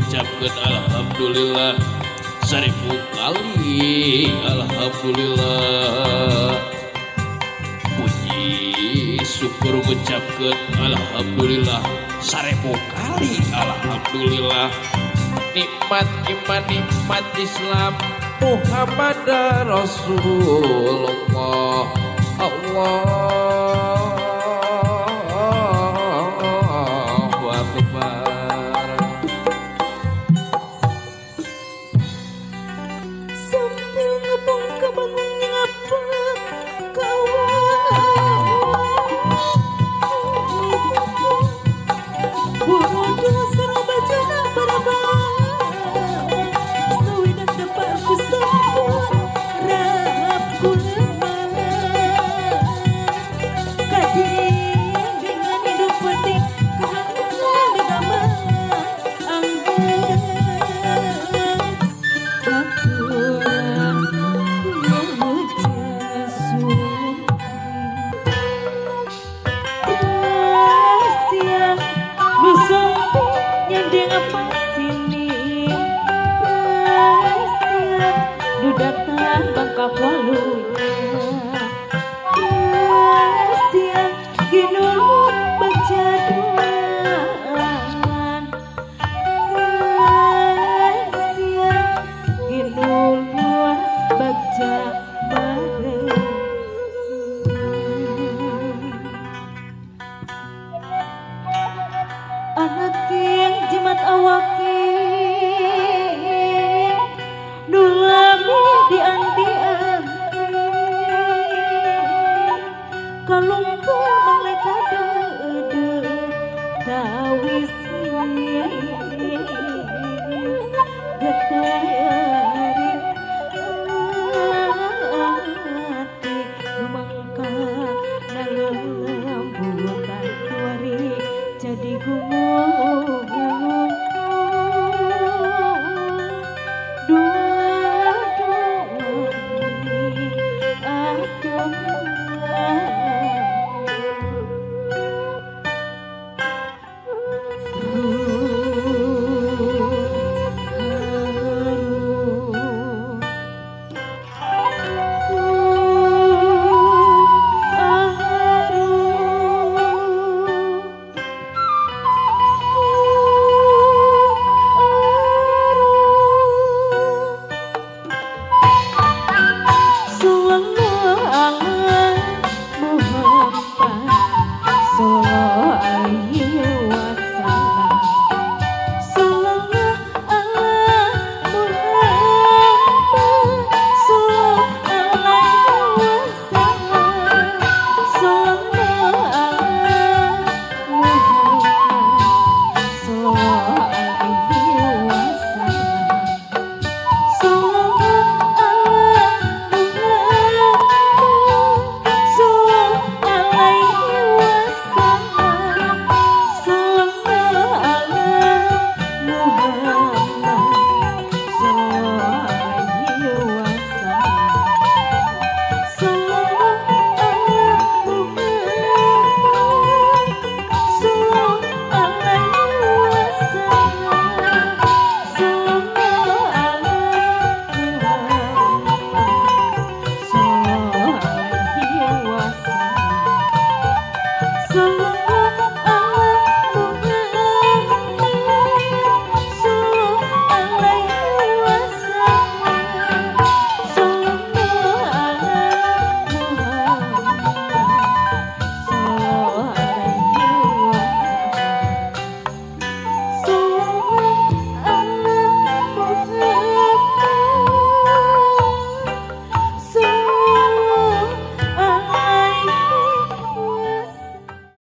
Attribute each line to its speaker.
Speaker 1: ngucapkeun alhamdulillah 1000 kali alhamdulillah. Puji syukur ngucapkeun alhamdulillah 1000 kali alhamdulillah. Nikmat iman nikmat Islam Muhammad Rasulullah. Allahu Akbar.
Speaker 2: Sambil ngebong kebangun ngapa kawan bodoh serang bajana barabara sewidak dapat aku sempur rahapku lemah kadang dengan hidup penting kehancuran begamah anggun aturan yang menjasuh rahasia nusumpi nyandeng apa sini rahasia nu datang bangka waluya